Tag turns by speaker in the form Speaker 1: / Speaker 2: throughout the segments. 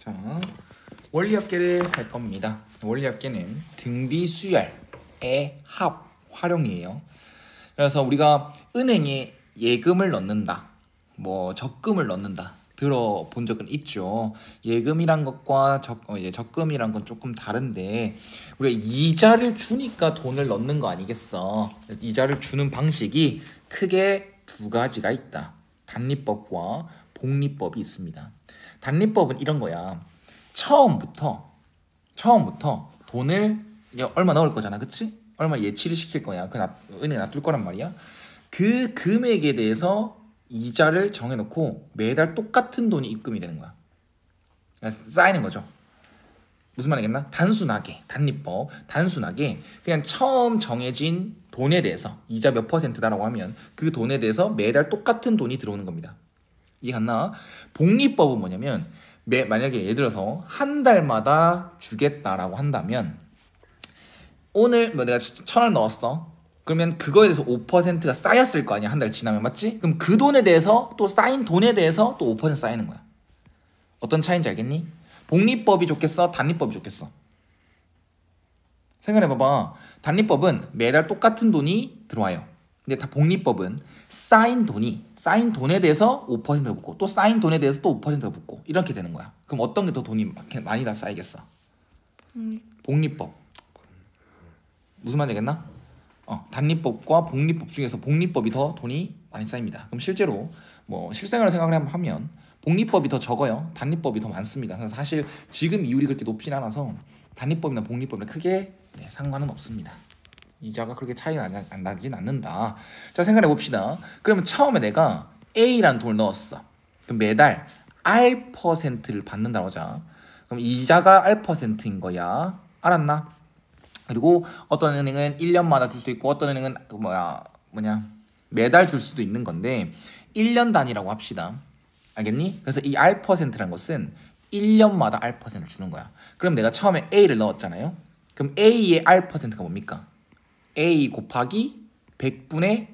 Speaker 1: 자, 원리합계를 할 겁니다. 원리합계는 등비수열의 합 활용이에요. 그래서 우리가 은행에 예금을 넣는다, 뭐 적금을 넣는다 들어본 적은 있죠. 예금이란 것과 적금이란 건 조금 다른데 우리가 이자를 주니까 돈을 넣는 거 아니겠어. 이자를 주는 방식이 크게 두 가지가 있다. 단리법과 복리법이 있습니다. 단리법은 이런 거야. 처음부터 돈을 얼마 넣을 거잖아, 그치? 얼마 예치를 시킬 거야. 은행에 놔둘 거란 말이야. 그 금액에 대해서 이자를 정해놓고 매달 똑같은 돈이 입금이 되는 거야. 쌓이는 거죠. 무슨 말이겠나? 단순하게, 단리법, 단순하게 그냥 처음 정해진 돈에 대해서 이자 몇 %다라고 하면 그 돈에 대해서 매달 똑같은 돈이 들어오는 겁니다. 이해 갔나? 복리법은 뭐냐면 만약에 예를 들어서 한 달마다 주겠다라고 한다면 오늘 내가 1,000원 넣었어. 그러면 그거에 대해서 5%가 쌓였을 거 아니야, 한 달 지나면. 맞지? 그럼 그 돈에 대해서 또 쌓인 돈에 대해서 또 5% 쌓이는 거야. 어떤 차이인지 알겠니? 복리법이 좋겠어? 단리법이 좋겠어? 생각해봐봐. 단리법은 매달 똑같은 돈이 들어와요. 근데 다 복리법은 쌓인 돈에 대해서 5%가 붙고 또 쌓인 돈에 대해서 또 5%가 붙고 이렇게 되는 거야. 그럼 어떤 게 더 돈이 많이 다 쌓이겠어? 복리법. 무슨 말이겠나? 단리법과 복리법 중에서 복리법이 더 돈이 많이 쌓입니다. 그럼 실제로 뭐 실생활을 생각을 하면 복리법이 더 적어요. 단리법이 더 많습니다. 그래서 사실 지금 이율이 그렇게 높진 않아서 단리법이나 복리법이나 크게 상관은 없습니다. 이자가 그렇게 차이가 안 나진 않는다. 자, 생각해 봅시다. 그러면 처음에 내가 A라는 돈을 넣었어. 그럼 매달 R%를 받는다고 하자. 그럼 이자가 R%인 거야. 알았나? 그리고 어떤 은행은 1년마다 줄 수도 있고 어떤 은행은 매달 줄 수도 있는 건데 1년 단위라고 합시다. 알겠니? 그래서 이 R%라는 것은 1년마다 R%를 주는 거야. 그럼 내가 처음에 A를 넣었잖아요. 그럼 A의 R%가 뭡니까? A 곱하기 100분의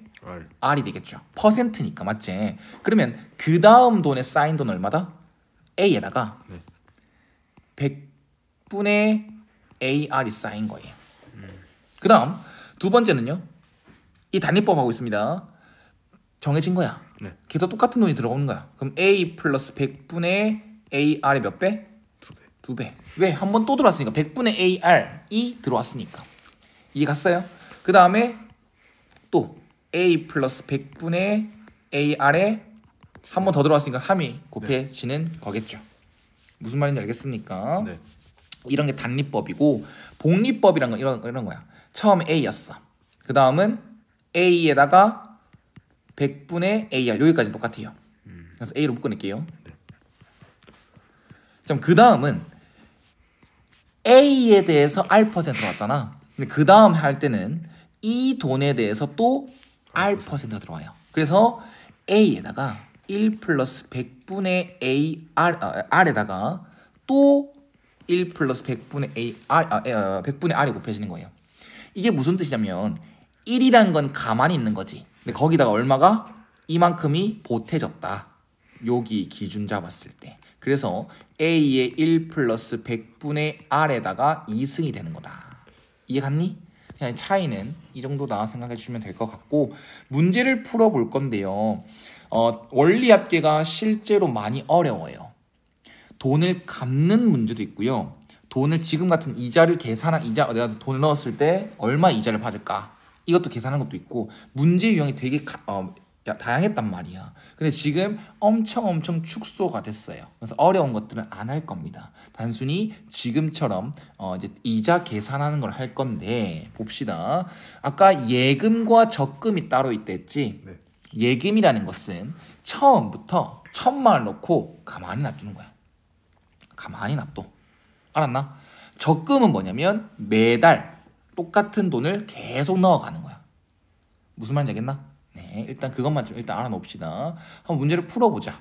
Speaker 1: R이 되겠죠. 퍼센트니까, 맞지? 그러면 그 다음 돈에 쌓인 돈 얼마다? A에다가 100분의 AR이 쌓인 거예요. 그 다음 두 번째는요. 이 단리법 하고 있습니다. 정해진 거야. 계속 똑같은 돈이 들어오는 거야. 그럼 A 플러스 100분의 AR의 몇 배? 2배. 왜? 한 번 또 들어왔으니까. 100분의 AR이 들어왔으니까. 이해 갔어요? 그 다음에 또 A 플러스 100분의 AR에 한 번 더 들어왔으니까 3이 곱해지는 거겠죠. 무슨 말인지 알겠습니까? 네. 이런 게 단리법이고 복리법이란 건 이런 거야. 처음에 A였어. 그 다음은 A에다가 100분의 AR 여기까지 똑같아요. 그래서 A로 묶어낼게요. 그럼 그 다음은 A에 대해서 R% 들어왔잖아. 근데 그 다음 할 때는 이 돈에 대해서 또 R%가 들어와요. 그래서 A에다가 1 플러스 100분의 R에다가 또 1 플러스 100분의 R이 곱해지는 거예요. 이게 무슨 뜻이냐면 1이란 건 가만히 있는 거지. 근데 거기다가 얼마가? 이만큼이 보태졌다. 여기 기준 잡았을 때. 그래서 A의 1 플러스 100분의 R에다가 2승이 되는 거다. 이해 갔니? 그냥 차이는 이 정도다 생각해 주시면 될 것 같고 문제를 풀어볼 건데요. 원리합계가 실제로 많이 어려워요. 돈을 갚는 문제도 있고요. 돈을 지금 같은 이자를 내가 돈을 넣었을 때 얼마 이자를 받을까? 이것도 계산하는 것도 있고 문제 유형이 되게 다양했단 말이야. 근데 지금 엄청 축소가 됐어요. 그래서 어려운 것들은 안 할 겁니다. 단순히 지금처럼 이제 이자 계산하는 걸 할 건데 봅시다. 아까 예금과 적금이 따로 있다 했지? 네. 예금이라는 것은 처음부터 1,000만 원 넣고 가만히 놔두는 거야. 가만히 놔둬. 알았나? 적금은 뭐냐면 매달 똑같은 돈을 계속 넣어가는 거야. 무슨 말인지 알겠나? 네, 일단 그것만 좀 알아놓읍시다. 한번 문제를 풀어보자.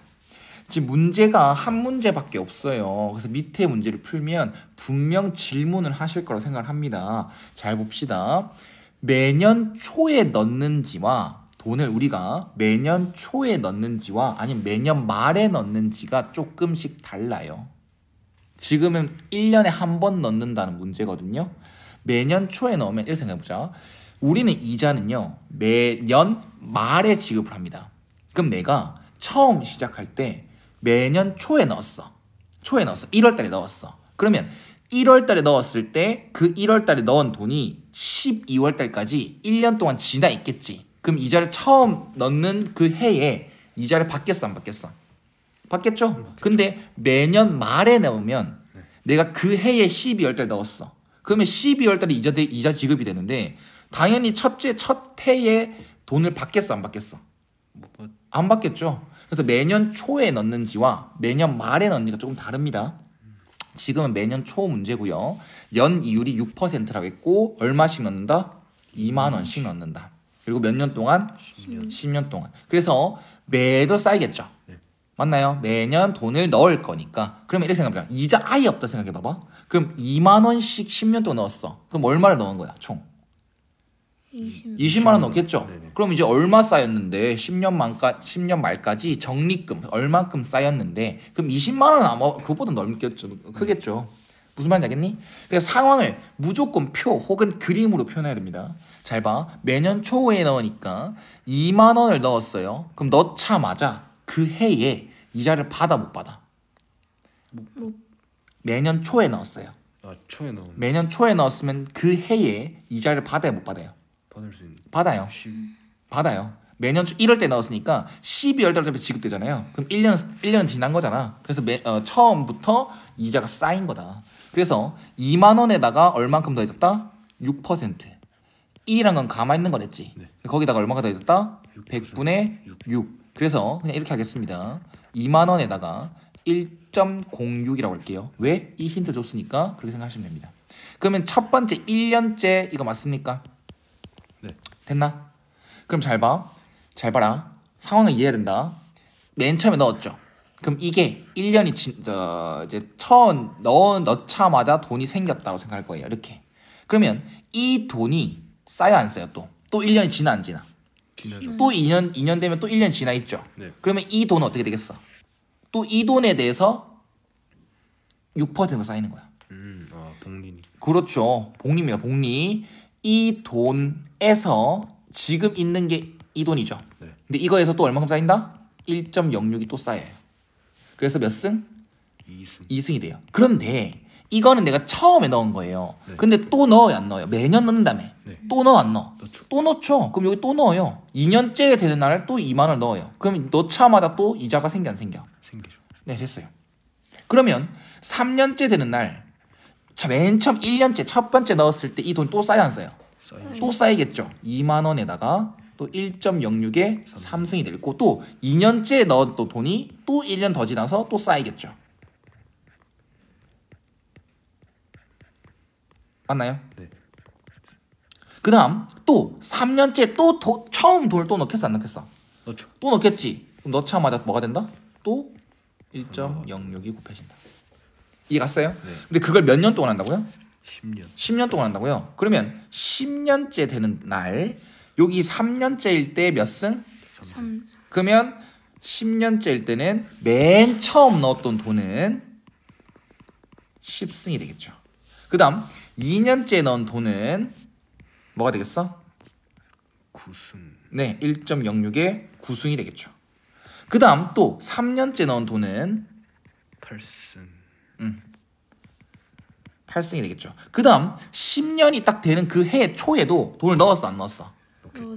Speaker 1: 지금 문제가 한 문제밖에 없어요. 그래서 밑에 문제를 풀면 분명 질문을 하실 거라고 생각을 합니다. 잘 봅시다. 매년 초에 넣는지와 돈을 우리가 매년 초에 넣는지와 아니면 매년 말에 넣는지가 조금씩 달라요. 지금은 1년에 한 번 넣는다는 문제거든요. 매년 초에 넣으면 이렇게 생각해보자. 우리는 이자는요 매년 말에 지급을 합니다. 그럼 내가 처음 시작할 때 매년 초에 넣었어. 1월달에 넣었어. 그러면 1월달에 넣었을 때 그 1월달에 넣은 돈이 12월달까지 1년 동안 지나 있겠지. 그럼 이자를 처음 넣는 그 해에 이자를 받겠어 안 받겠어? 받겠죠? 근데 매년 말에 넣으면 내가 그 해에 12월달에 넣었어. 그러면 12월달에 이자 지급이 되는데 당연히 첫 해에 돈을 받겠어 안 받겠어? 안 받겠죠. 그래서 매년 초에 넣는지와 매년 말에 넣는지가 조금 다릅니다. 지금은 매년 초 문제고요. 연 이율이 6%라고 했고 얼마씩 넣는다? 2만 원씩 넣는다. 그리고 몇 년 동안? 10년 동안. 그래서 매도 쌓이겠죠. 맞나요? 매년 돈을 넣을 거니까. 그러면 이렇게 생각해보자. 이자 아예 없다 생각해봐봐. 그럼 2만 원씩 10년 동안 넣었어. 그럼 얼마를 넣은 거야? 총 20만 원 넣겠죠.
Speaker 2: 네네.
Speaker 1: 그럼 이제 얼마 쌓였는데 10년 말까지 적립금 얼만큼 쌓였는데 그럼 20만 원은 아마 그보다 넓겠죠. 크겠죠. 무슨 말인지 알겠니? 그래서 상황을 무조건 표 혹은 그림으로 표현해야 됩니다. 잘 봐. 매년 초에 넣으니까 2만 원을 넣었어요. 그럼 넣자마자 그 해에 이자를 받아 못 받아? 매년 초에 넣었어요.
Speaker 2: 아 초에 넣으면
Speaker 1: 매년 초에 넣었으면 그 해에 이자를 받아야 못 받아요?
Speaker 2: 받을 수 있는
Speaker 1: 받아요. 받아요. 매년 1월 때 넣었으니까 12월 달부터 지급되잖아요. 그럼 1년은 지난 거잖아. 그래서 처음부터 이자가 쌓인 거다. 그래서 2만 원에다가 얼만큼 더해졌다? 6%. 1이란 건 가만히 있는 거랬지.
Speaker 2: 네.
Speaker 1: 거기다가 얼마가 더해졌다?
Speaker 2: 6%.
Speaker 1: 100분의 6. 그래서 그냥 이렇게 하겠습니다. 2만 원에다가 1.06이라고 할게요. 왜? 이 힌트 줬으니까 그렇게 생각하시면 됩니다. 그러면 첫 번째 1년째 이거 맞습니까?
Speaker 2: 네.
Speaker 1: 됐나? 그럼 잘 봐. 잘 봐라. 상황을 이해해야 된다. 맨 처음에 넣었죠. 그럼 이게 1년이 이제 처음 넣자마자 돈이 생겼다고 생각할 거예요. 이렇게. 그러면 이 돈이 쌓여 안 쌓여 또? 또 1년이 지나 안 지나?
Speaker 2: 지나죠.
Speaker 1: 또 2년 되면 또 1년 지나 있죠.
Speaker 2: 네.
Speaker 1: 그러면 이 돈은 어떻게 되겠어? 또 이 돈에 대해서 6%가 쌓이는 거야.
Speaker 2: 아 복리니.
Speaker 1: 그렇죠. 복리입니다. 복리. 이 돈에서 지금 있는 게 이 돈이죠.
Speaker 2: 네.
Speaker 1: 근데 이거에서 또 얼마큼 쌓인다? 1.06이 또 쌓여요. 그래서 몇 승?
Speaker 2: 2승.
Speaker 1: 2승이 돼요. 그런데 이거는 내가 처음에 넣은 거예요.
Speaker 2: 네.
Speaker 1: 근데 또 넣어요 안 넣어요? 매년 넣는다며.
Speaker 2: 네.
Speaker 1: 또 넣어 안 넣어?
Speaker 2: 넣죠.
Speaker 1: 또 넣죠. 그럼 여기 또 넣어요. 2년째 되는 날 또 2만 원을 넣어요. 그럼 넣자마자 또 이자가 생겨 안 생겨?
Speaker 2: 생기죠.
Speaker 1: 네, 됐어요. 그러면 3년째 되는 날, 맨 처음 1년째 첫 번째 넣었을 때 이 돈 또 쌓여 안 쌓여?
Speaker 2: 쌓이죠.
Speaker 1: 또 쌓이겠죠. 2만 원에다가 또 1.06에 3승이 되고 또 2년째 넣은 또 돈이 또 1년 더 지나서 또 쌓이겠죠. 맞나요?
Speaker 2: 네.
Speaker 1: 그 다음 또 3년째 또 처음 돈을 또 넣겠어 안 넣겠어?
Speaker 2: 넣죠.
Speaker 1: 또 넣겠지. 그럼 넣자마자 뭐가 된다? 또 1.06이 곱해진다. 이해 갔어요?
Speaker 2: 네.
Speaker 1: 근데 그걸 몇 년 동안 한다고요?
Speaker 2: 10년.
Speaker 1: 10년 동안 한다고요? 그러면 10년째 되는 날 여기 3년째일 때 몇 승?
Speaker 3: 3.
Speaker 1: 그러면 10년째일 때는 맨 처음 넣었던 돈은 10승이 되겠죠. 그 다음 2년째 넣은 돈은 뭐가 되겠어?
Speaker 2: 9승.
Speaker 1: 네, 1.06에 9승이 되겠죠. 그 다음 또 3년째 넣은 돈은
Speaker 2: 8승.
Speaker 1: 8승이 되겠죠. 그 다음 10년이 딱 되는 그 해 초에도 돈을 넣었어 안 넣었어?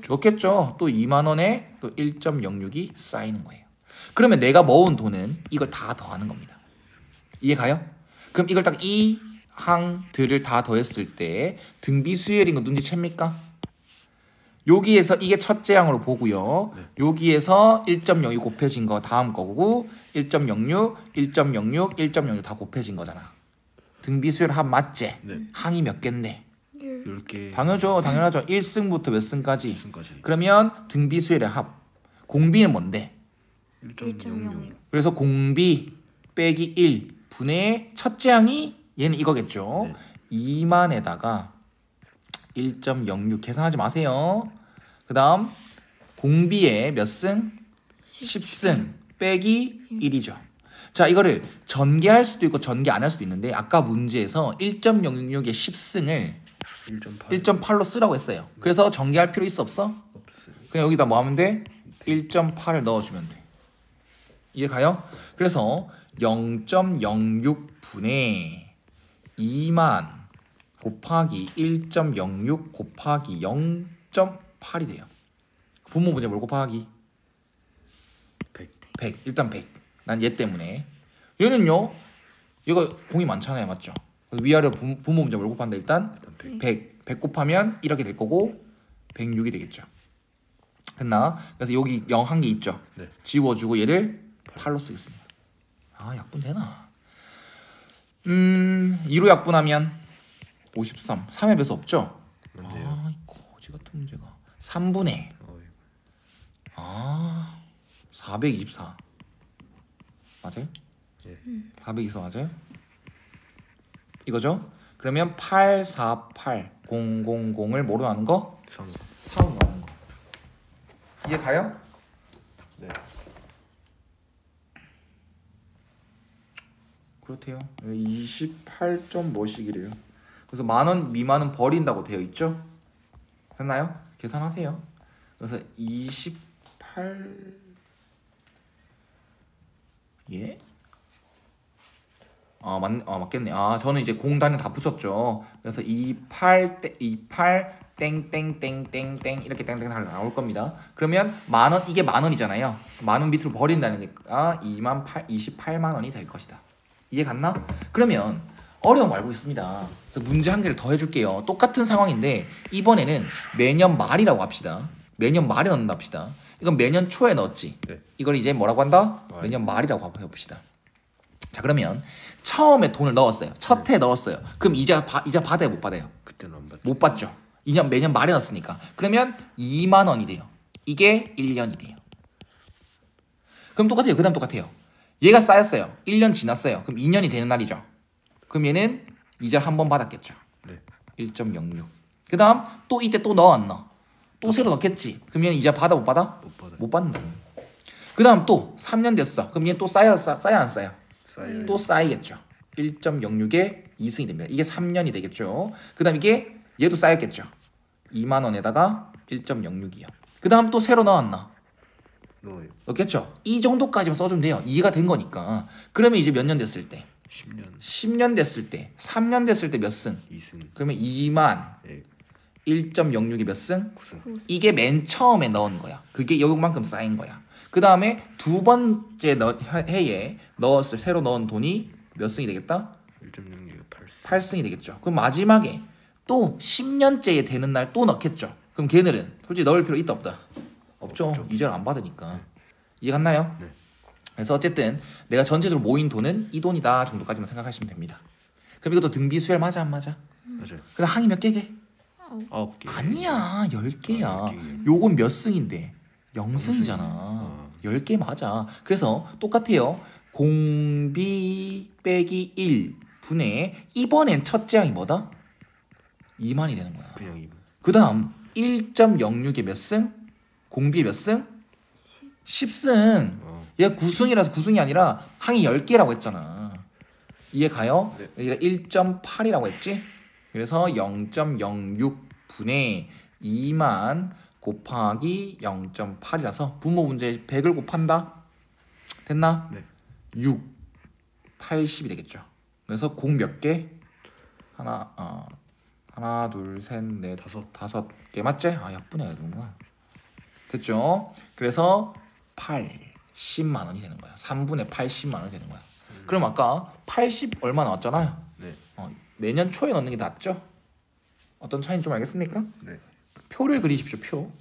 Speaker 1: 넣겠죠. 또 2만 원에 또 1.06이 쌓이는 거예요. 그러면 내가 모은 돈은 이걸 다 더하는 겁니다. 이해 가요? 그럼 이걸 딱 이 항들을 다 더했을 때 등비 수열인 거 눈치챕니까? 여기에서 이게 첫째 항으로 보고요. 여기에서 1.02 곱해진 거 다음 거고 1.06, 1.06, 1.06 다 곱해진 거잖아. 등비 수열 합 맞지?
Speaker 2: 네.
Speaker 1: 항이 몇 갠데?
Speaker 2: 10개.
Speaker 1: 당연하죠. 1승부터 몇 승까지?
Speaker 2: 1승까지.
Speaker 1: 그러면 등비 수열의 합. 공비는 뭔데?
Speaker 2: 1.06.
Speaker 1: 그래서 공비 빼기 1 분의 첫째 항이 얘는 이거겠죠.
Speaker 2: 네.
Speaker 1: 2만에다가 1.06 계산하지 마세요. 그 다음 공비에 몇 승? 10승 빼기 1이죠. 자, 이거를 전개할 수도 있고 전개 안 할 수도 있는데 아까 문제에서 1.066의 10승을 1.8로 쓰라고 했어요. 그래서 전개할 필요 있어 없어?
Speaker 2: 없어요.
Speaker 1: 그냥 여기다 뭐 하면 돼? 1.8을 넣어주면 돼. 이해 가요? 그래서 0.06분의 2만 곱하기 1.06 곱하기 0.8이 돼요. 분모 문제 뭘 곱하기? 100. 일단 100. 난 얘 때문에. 얘는요. 얘가 공이 많잖아요. 맞죠? 위아래 분모 문제 뭘 곱한다? 일단 100. 100 곱하면 이렇게 될 거고 106이 되겠죠. 됐나? 그래서 여기 0 한 개 있죠?
Speaker 2: 네.
Speaker 1: 지워주고 얘를 8로 쓰겠습니다. 아, 약분 되나? 2로 약분하면 53. 3의 배수 없죠?
Speaker 2: 뭔데요?
Speaker 1: 아, 이 거지 같은 문제가 3분의 424 맞아요?
Speaker 2: 예.
Speaker 1: 424 맞아요? 이거죠? 그러면 848 000을 뭐로 나눈 거? 3으로 나눈 거. 이해 가요?
Speaker 2: 네.
Speaker 1: 그렇대요. 28점 뭐씩이래요. 그래서 10,000원 미만은 버린다고 되어 있죠? 됐나요? 계산하세요. 그래서 28 예? 맞겠네. 저는 이제 공단에 다 붙였죠. 그래서 28 땡땡땡땡땡 이렇게 땡땡 나올 겁니다. 그러면 10,000원 이게 10,000원이잖아요. 10,000원 밑으로 버린다니까 28만 원이 될 것이다. 이해 갔나? 그러면 어려움 알고 있습니다. 그래서 문제 한 개를 더 해줄게요. 똑같은 상황인데 이번에는 매년 말이라고 합시다. 매년 말에 넣는다 합시다. 이건 매년 초에 넣었지.
Speaker 2: 네.
Speaker 1: 이걸 이제 뭐라고 한다? 매년 말이라고 해봅시다. 자, 그러면 처음에 돈을 넣었어요. 첫 해 넣었어요. 그럼 이자 받아요, 못 받아요?
Speaker 2: 그때는 안 받죠.
Speaker 1: 못 받죠. 2년 매년 말에 넣었으니까. 그러면 2만 원이 돼요. 이게 1년이 돼요. 그럼 똑같아요. 그다음 똑같아요. 얘가 쌓였어요. 1년 지났어요. 그럼 2년이 되는 날이죠. 그럼 얘는 이자를 한 번 받았겠죠.
Speaker 2: 네.
Speaker 1: 1.06. 그다음 또 이때 또 넣어 안 넣어? 또 새로 넣겠지. 그럼 얘는 이자 받아 못 받아?
Speaker 2: 못 받아요.
Speaker 1: 못 받는다. 그다음 또 3년 됐어. 그럼 얘는 또 쌓여 안 쌓여?
Speaker 2: 쌓여요.
Speaker 1: 또 쌓이겠죠. 1.06에 2승이 됩니다. 이게 3년이 되겠죠. 그다음 이게 얘도 쌓였겠죠. 2만 원에다가 1.06이요. 그다음 또 새로 넣어 안 넣어?
Speaker 2: 넣어요.
Speaker 1: 넣겠죠. 이 정도까지만 써주면 돼요. 이해가 된 거니까. 그러면 이제 몇 년 됐을 때?
Speaker 2: 10년
Speaker 1: 10년 됐을 때, 3년 됐을 때 몇 승?
Speaker 2: 2승.
Speaker 1: 그러면 2만
Speaker 2: 예.
Speaker 1: 1.06이 몇 승?
Speaker 2: 9승.
Speaker 1: 이게 맨 처음에 넣은 거야. 그게 요만큼 쌓인 거야. 그 다음에 두 번째 해에 넣었을 새로 넣은 돈이 몇 승이 되겠다?
Speaker 2: 1.06 8승.
Speaker 1: 8승이 되겠죠. 그럼 마지막에 또 10년째에 되는 날 또 넣겠죠. 그럼 걔네는 솔직히 넣을 필요 있다 없다? 없죠. 이자를 안 받으니까. 이해 갔나요?
Speaker 2: 네.
Speaker 1: 그래서 어쨌든 내가 전체적으로 모인 돈은 이 돈이다 정도까지만 생각하시면 됩니다. 그럼 이것도 등비수열 맞아 안 맞아?
Speaker 2: 맞아요.
Speaker 1: 그럼 항이 몇 개게?
Speaker 2: 9개.
Speaker 1: 아니야 10개야.
Speaker 2: 10개.
Speaker 1: 요건 몇 승인데? 0승이잖아. 10개 맞아. 그래서 똑같아요. 공비 빼기 1 분의 이번엔 첫째 항이 뭐다? 2만이 되는 거야.
Speaker 2: 그냥 2만.
Speaker 1: 그 다음 1.06에 몇 승? 공비 몇 승? 10승. 얘가 9승이라서 9승이 아니라 항이 10개라고 했잖아. 이해 가요?
Speaker 2: 네.
Speaker 1: 얘가 1.8이라고 했지? 그래서 0.06분의 2만 곱하기 0.8이라서 분모 문제 100을 곱한다. 됐나?
Speaker 2: 네.
Speaker 1: 6, 80이 되겠죠. 그래서 공 몇 개? 하나, 둘, 셋, 넷, 다섯 개 맞지? 약분해야 되는구나. 됐죠? 그래서 80만 원이 되는 거야. 3분의 80만 원이 되는 거야. 그럼 아까 80 얼마 나왔잖아요.
Speaker 2: 네.
Speaker 1: 매년 초에 넣는 게 낫죠? 어떤 차이인지 좀 알겠습니까?
Speaker 2: 네.
Speaker 1: 표를 그리십시오. 표.